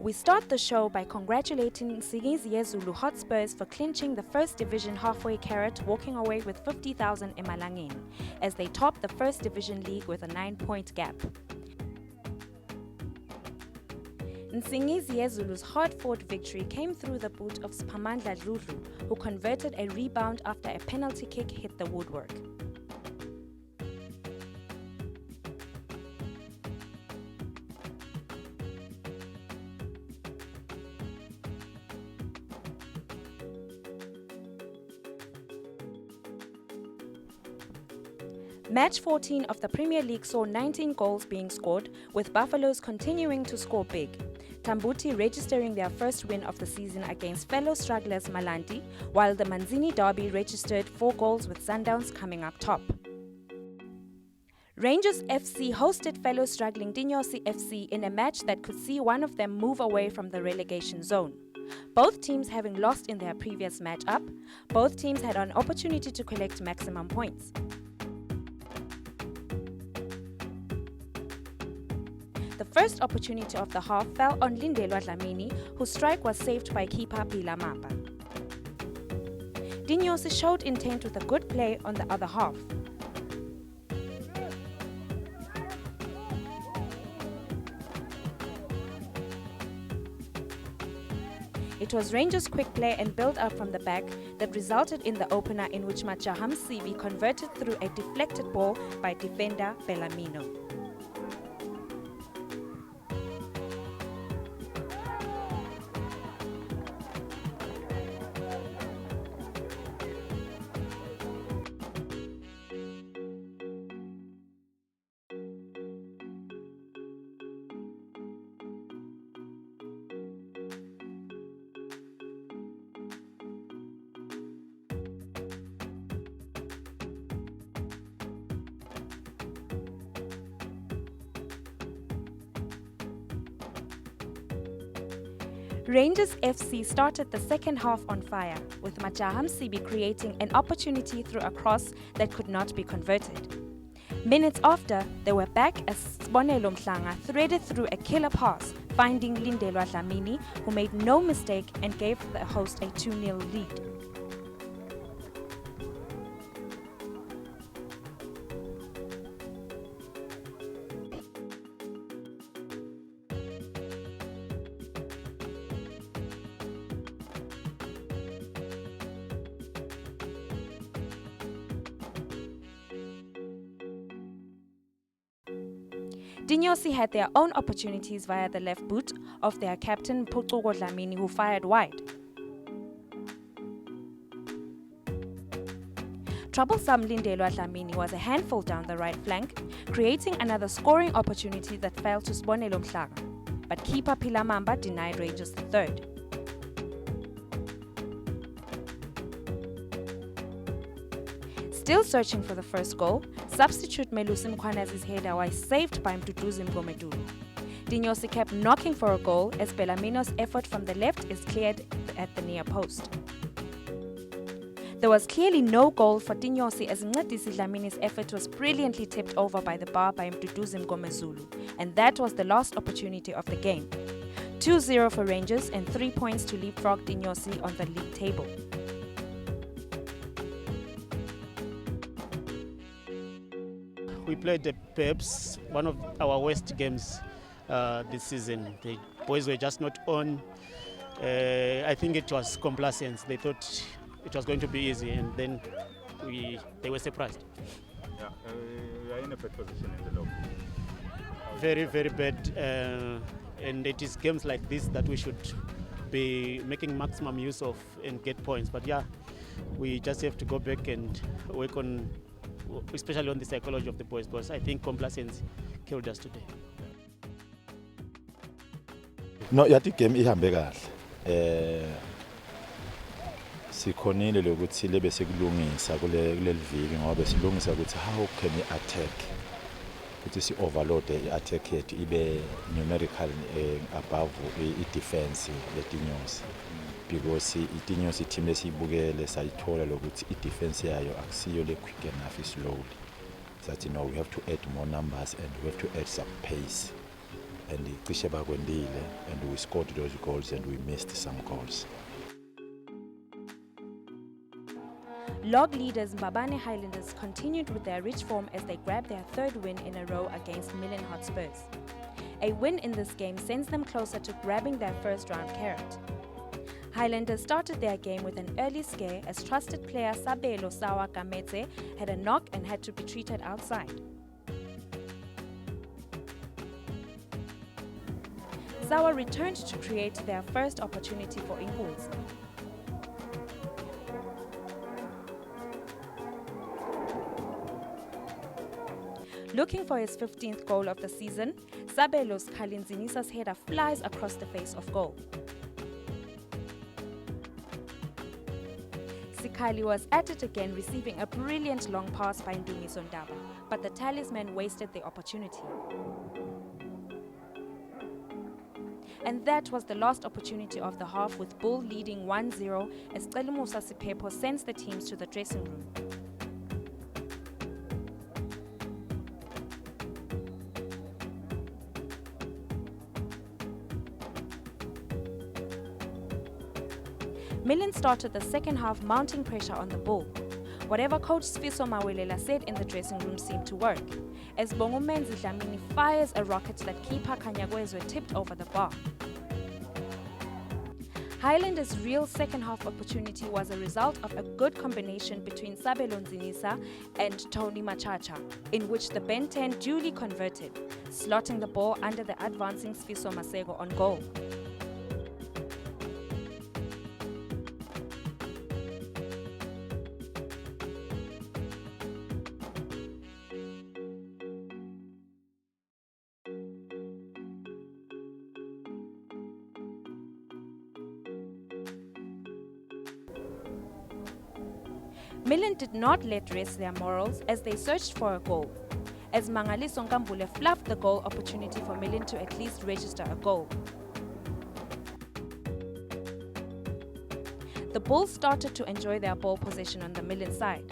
We start the show by congratulating Zulu HOTSPURS for clinching the First Division halfway carrot, walking away with 50,000 emalangeni, as they top the First Division league with a 9-point gap. Zulu's hard-fought victory came through the boot of Spamandla Dludlu, who converted a rebound after a penalty kick hit the woodwork. Match 14 of the Premier League saw 19 goals being scored, with Buffaloes continuing to score big. Tambuti registering their first win of the season against fellow strugglers Malanti, while the Manzini derby registered 4 goals with Sundowns coming up top. Rangers FC hosted fellow struggling Dinyosi FC in a match that could see one of them move away from the relegation zone. Both teams having lost in their previous match-up, both teams had an opportunity to collect maximum points. The first opportunity of the half fell on DLAMINI, whose strike was saved by keeper Pilamamba. Dinyosi showed intent with a good play on the other half. It was Rangers' quick play and build-up from the back that resulted in the opener, in which Majaham Sibi converted through a deflected ball by defender Bellamino. Rangers FC started the second half on fire, with Majaham Sibi creating an opportunity through a cross that could not be converted. Minutes after, they were back as Sibonelo Mhlanga threaded through a killer pass, finding DLAMINI, who made no mistake and gave the host a 2-0 lead. Dinyosi had their own opportunities via the left boot of their captain DLAMINI, who fired wide. Troublesome DLAMINI was a handful down the right flank, creating another scoring opportunity that fell to Sibonelo Mhlanga, but keeper Pilamamba denied Rangers the third. Still searching for the first goal, substitute Melusi Mkhwanazi's header was saved by Mduduzi Mgomedulu. Dinyosi kept knocking for a goal as Bellamino's effort from the left is cleared at the near post. There was clearly no goal for Dinyosi as DLAMINI's effort was brilliantly tipped over by the bar by Mduduzi Mgomedulu, and that was the last opportunity of the game. 2-0 for Rangers and 3 points to leapfrog Dinyosi on the league table. We played perhaps one of our worst games this season. The boys were just not on. I think it was complacence. They thought it was going to be easy, and then they were surprised. Yeah, we are in a bad position in the league. Very, very bad. And it is games like this that we should be making maximum use of and get points. But yeah, we just have to go back and work on, especially on the psychology of the boys, because I think complacence killed us today. No, yathi game ihambe kahle. Sikhonile lokuthi lebe sekulungisa kuleli viki ngoba silungisa ukuthi how can we attack, ukuthi si overload i-attack yethu ibe numerical above i-defense letinyosi, because itinyosi team lesiyibukele sayithola lokuthi i-defense yayo akusiyo le quick enough, slowly. That we have to add more numbers and we have to add some pace. and cishe bakwendile, and we scored those goals and we missed some goals. Log leaders MBABANE Highlanders continued with their rich form as they grabbed their third win in a row against Milan HOTSPURS. A win in this game sends them closer to grabbing their first round carrot. Highlanders started their game with an early scare as trusted player Sabelo Sawa Kamete had a knock and had to be treated outside. Sawa returned to create their first opportunity for Inkunzi. Looking for his 15th goal of the season, Sabelo's Kalinzinisa's header flies across the face of goal. Sikali was at it again, receiving a brilliant long pass by Ndumiso Ndaba, but the talisman wasted the opportunity. And that was the last opportunity of the half, with Bull leading 1-0 as Celimusa Sipepo sends the teams to the dressing room. Milan started the second half mounting pressure on the Bull. Whatever coach Sfiso Mawelela said in the dressing room seemed to work, as Bongumenzi DLAMINI fires a rocket that keeper Kanyagwezwe tipped over the bar. Highlanders' real second half opportunity was a result of a good combination between Sabelo Nzinisa and Tony Machacha, in which the Ben 10 duly converted, slotting the ball under the advancing Sfiso Masego on goal. Milan did not let rest their morals as they searched for a goal, as Mangaliso Nkambule fluffed the goal opportunity for Milan to at least register a goal. The Bulls started to enjoy their ball possession on the Milan side.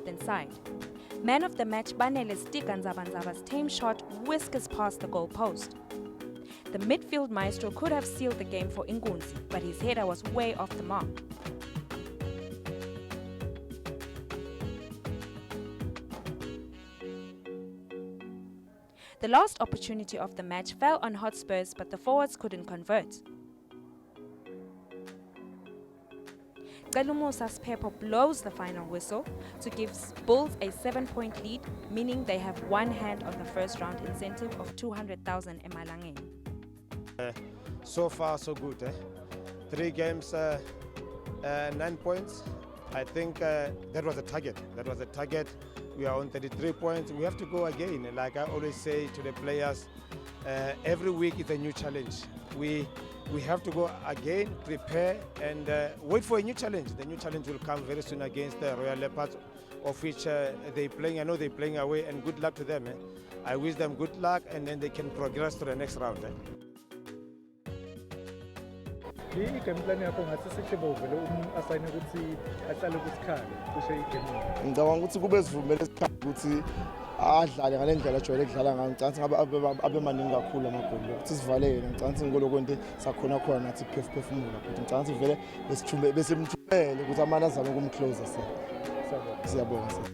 Inside. Man of the match Banele Stikanzabanzaba's tame shot whiskers past the goal post. The midfield maestro could have sealed the game for Inkunzi, but his header was way off the mark. The last opportunity of the match fell on HOTSPURS, but the forwards couldn't convert. Celumusa's Pepo blows the final whistle to give Bulls a 7-point lead, meaning they have one hand on the first round incentive of 200,000 emalangeni. So far, so good. 3 games, 9 points. I think that was a target. We are on 33 points. We have to go again. Like I always say to the players, every week is a new challenge. We have to go again, prepare, and wait for a new challenge. The new challenge will come very soon against the Royal Leopards, of which they're playing. I know they're playing away, and good luck to them. I wish them good luck, and then they can progress to the next round. I-game plan yakho ngathi sihlebo vele asayine ukuthi ahlale kusikhali kusho i-game. Ngicabanga ukuthi kube sivumele isikhathi ukuthi adlale ngale ndlela ajwayele ukudlala ngayo. Ngicabanga ngabe abe maningi kakhulu amagoli ukuthi sivalele. Ngicabanga ngolo konke sakhona khona nathi phefumula futhi ngicabanga vele besithumbe besemthumele ukuthi amana azame ukumclose siyabonga.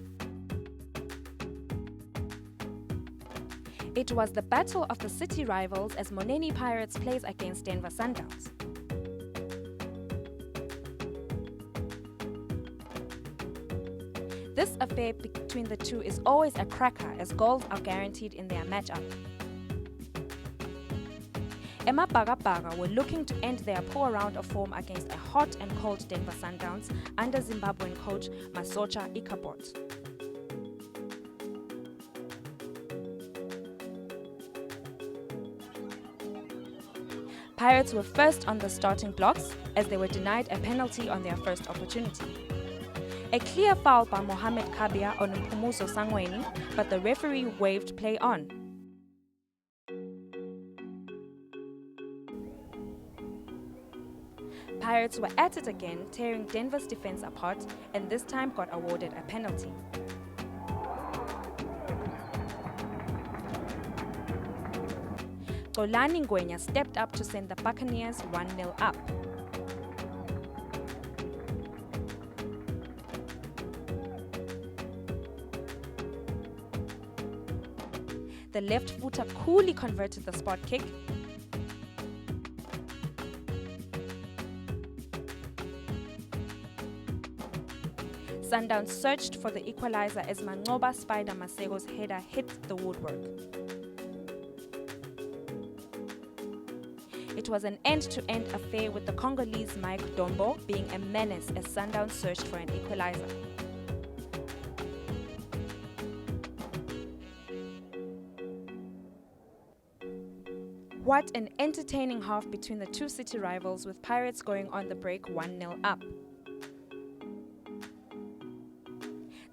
It was the battle of the city rivals as MONENI Pirates plays against Denver SUNDOWNS. This affair between the two is always a cracker as goals are guaranteed in their matchup. MBABANE were looking to end their poor round of form against a hot and cold Denver SUNDOWNS under Zimbabwean coach Masocha Ikabot. Pirates were first on the starting blocks as they were denied a penalty on their first opportunity. A clear foul by Mohamed Kabia on Mpumuzo Sangweni, but the referee waved play on. Pirates were at it again, tearing Denver's defense apart, and this time got awarded a penalty. Xolani Ngwenya stepped up to send the Buccaneers 1-0 up. The left footer coolly converted the spot kick. Sundowns searched for the equalizer as Manqoba Spider Masego's header hit the woodwork. It was an end-to-end affair with the Congolese Mike Dombo being a menace as Sundowns searched for an equalizer. What an entertaining half between the two city rivals, with Pirates going on the break 1-0 up.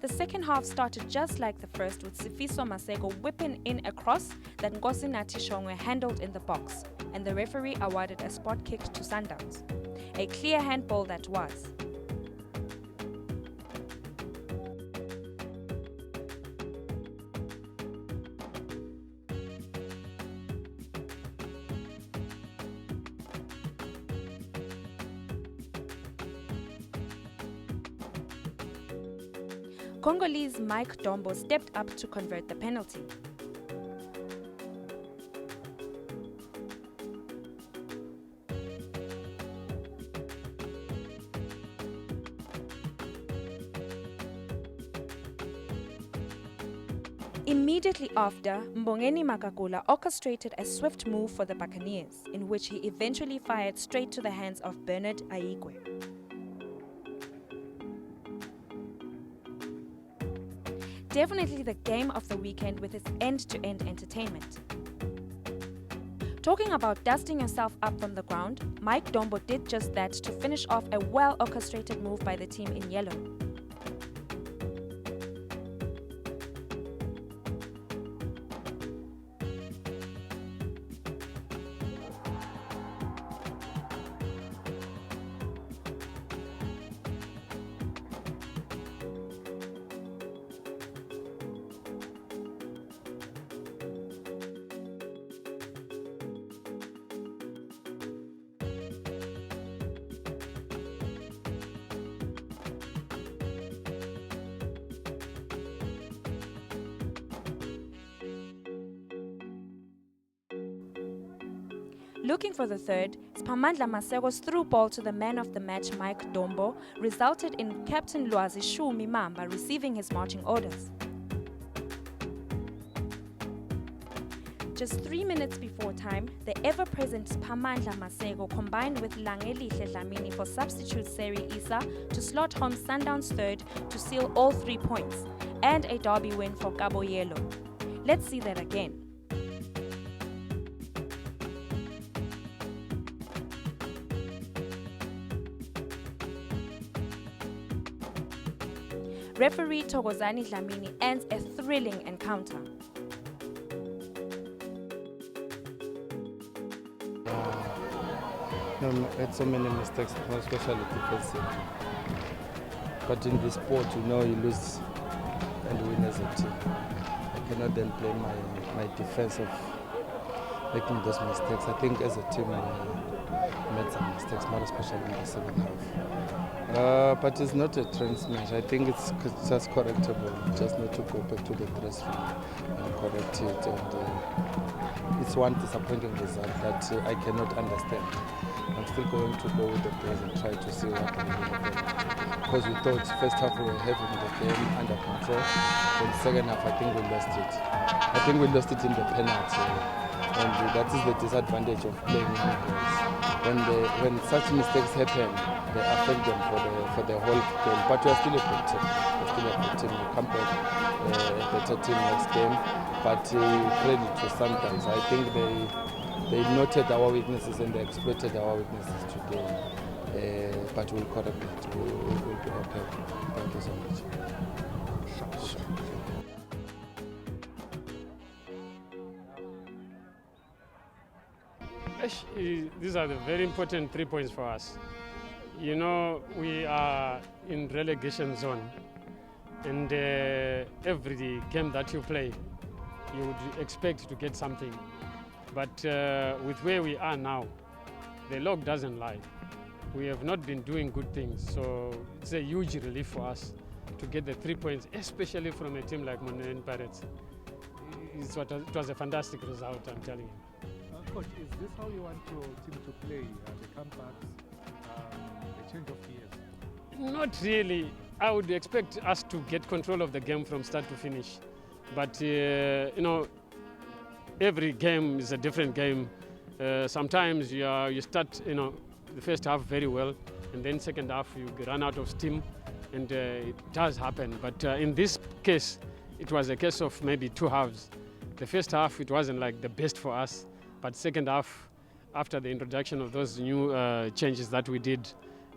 The second half started just like the first, with Sifiso Masego whipping in a cross that Nkosi Nathi Shongwe handled in the box, and the referee awarded a spot kick to Sundowns. A clear handball that was. Congolese Mike Dombo stepped up to convert the penalty. Immediately after, MONENI Makakula orchestrated a swift move for the Buccaneers, in which he eventually fired straight to the hands of Bernard Aigwe. Definitely the game of the weekend with its end-to-end entertainment. Talking about dusting yourself up from the ground, Mike Dombo did just that to finish off a well-orchestrated move by the team in yellow. Looking for the third, Spamandla Masego's through ball to the man of the match Mike Dombo resulted in Captain Lwazi Shumi Mamba receiving his marching orders. Just 3 minutes before time, the ever-present Spamandla Masego combined with Langelihle DLAMINI for substitute Seri Issa to slot home Sundowns third to seal all 3 points, and a derby win for Cabo Yellow. Let's see that again. Referee Thokozani DLAMINI ends a thrilling encounter. Had so many mistakes, especially defensively. But in this sport, you lose and win as a team. I cannot then blame my defense of making those mistakes. I think as a team we made some mistakes, more especially in the second half. But it's not a trend smash. I think it's just correctable. We just need to go back to the dress field and correct it. And it's one disappointing result that I cannot understand. I'm still going to go with the players and try to see what can happen. Because we thought first half we were having the game under control. Then second half I think we lost it. I think we lost it in the penalty. And that is the disadvantage of playing young boys. When such mistakes happen, they affect them for the whole game. But we are still a good team. We're still a good team. We come back a better team next game. But credit to Sundowns. I think they noted our weaknesses and they exploited our weaknesses today. But we'll correct it. We'll be okay. Thank you so much. These are the very important 3 points for us. You know, we are in relegation zone, and every game that you play, you would expect to get something. But with where we are now, the log doesn't lie. We have not been doing good things, so it's a huge relief for us to get the 3 points, especially from a team like MONENI Pirates. It was a fantastic result, I'm telling you. Coach, is this how you want your team to play? The comebacks, the change of gears? Not really. I would expect us to get control of the game from start to finish. But, you know, every game is a different game. Sometimes you start, you know, the first half very well, and then second half you run out of steam, and it does happen. But in this case, it was a case of maybe two halves. The first half, it wasn't like the best for us, but second half, after the introduction of those new changes that we did,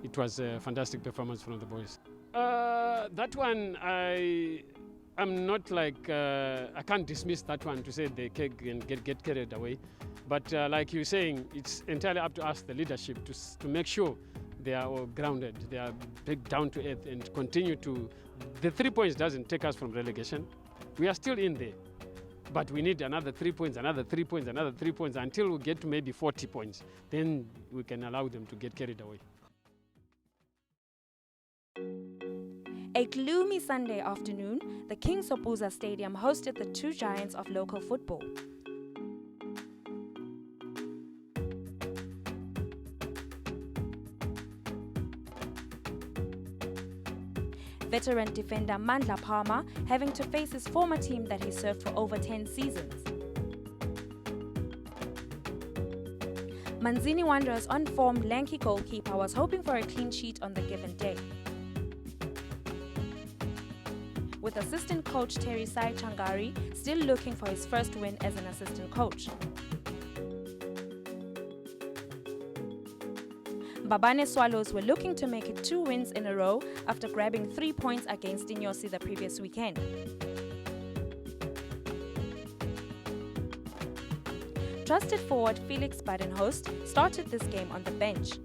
it was a fantastic performance from the boys. That one, I'm not like, I can't dismiss that one to say they can get carried away. But like you're saying, it's entirely up to us, the leadership, to make sure they are all grounded, they are big down to earth and continue to, the 3 points doesn't take us from relegation. We are still in there, but we need another 3 points, another 3 points, another 3 points until we get to maybe 40 points. Then we can allow them to get carried away. A gloomy Sunday afternoon, the King Sobhuza Stadium hosted the two giants of local football. Veteran defender Mandla Palmer having to face his former team that he served for over 10 seasons. Manzini Wanderers' on-form lanky goalkeeper was hoping for a clean sheet on the given day. With assistant coach Terry Sai Changari still looking for his first win as an assistant coach. MBABANE Swallows were looking to make it 2 wins in a row after grabbing 3 points against Dinyosi the previous weekend. Trusted forward Felix Badenhost started this game on the bench.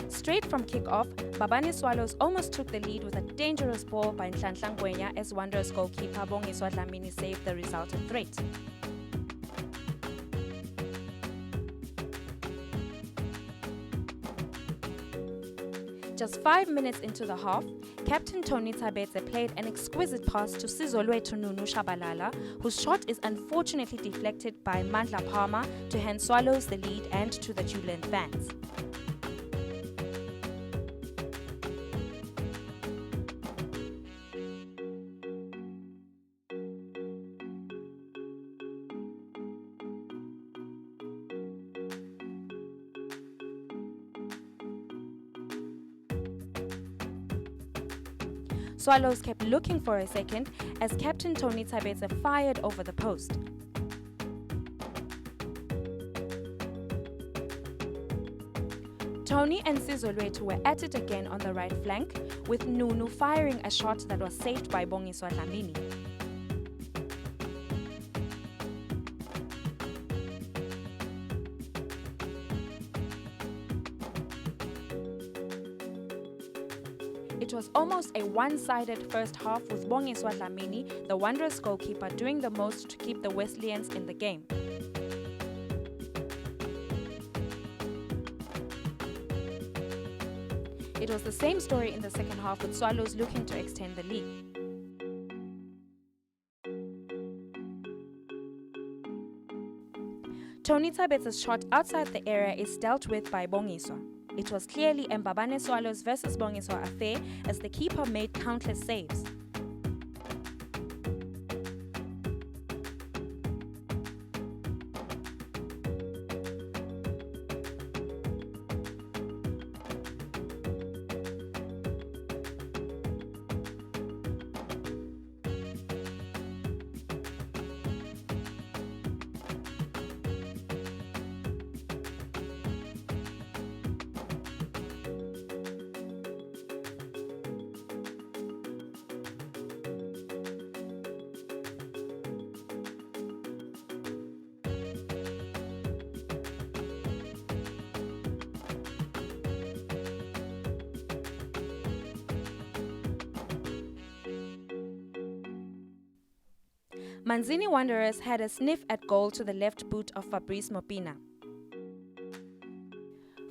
Straight from kick-off, MBABANE Swallows almost took the lead with a dangerous ball by Nhlanhla Ngwenya as Wanderers goalkeeper DLAMINI saved the resultant threat. Just 5 minutes into the half, Captain Tony Tabetse played an exquisite pass to Sizolwethu Nunu Shabalala, whose shot is unfortunately deflected by Mandla Palmer to hand Swallows the lead and to the jubilant fans. Swallows kept looking for a second as Captain Tony Tabetse fired over the post. Tony and Sizolwethu were at it again on the right flank, with Nunu firing a shot that was saved by DLAMINI. It was almost a one-sided first half with DLAMINI, the Wanderers goalkeeper, doing the most to keep the Wesleyans in the game. It was the same story in the second half with Swallows looking to extend the lead. Tony Tabetse's shot outside the area is dealt with by Bongiswa. It was clearly a MBABANE Swallows versus Bongiswa affair as the keeper made countless saves. Manzini Wanderers had a sniff at goal to the left boot of Fabrice Mopina.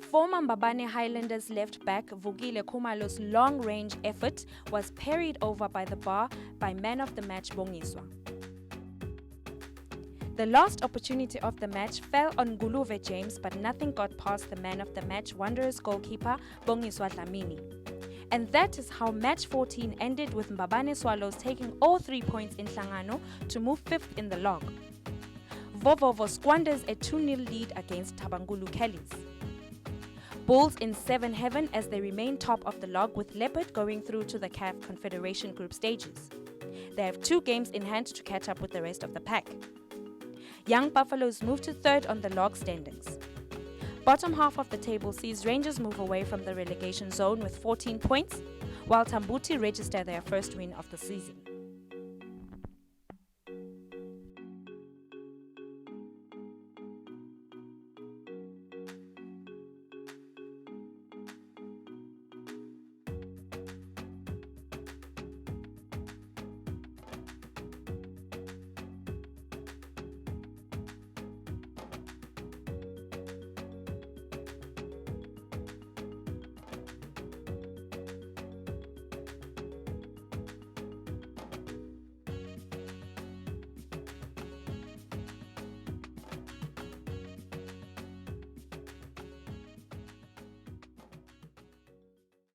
Former MBABANE Highlanders left back Vukile Khumalo's long-range effort was parried over by the bar by man of the match Bongiswa. The last opportunity of the match fell on Guluve James, but nothing got past the man of the match Wanderers goalkeeper Bongiswa DLAMINI. And that is how match 14 ended, with MBABANE Swallows taking all 3 points in Hlangano to move 5th in the log. Vovovo squanders a 2-0 lead against Tabangulu Kellys. Bulls in 7 heaven as they remain top of the log, with Leopard going through to the CAF Confederation Group stages. They have 2 games in hand to catch up with the rest of the pack. Young Buffaloes move to 3rd on the log standings. Bottom half of the table sees Rangers move away from the relegation zone with 14 points, while Tambuti register their first win of the season.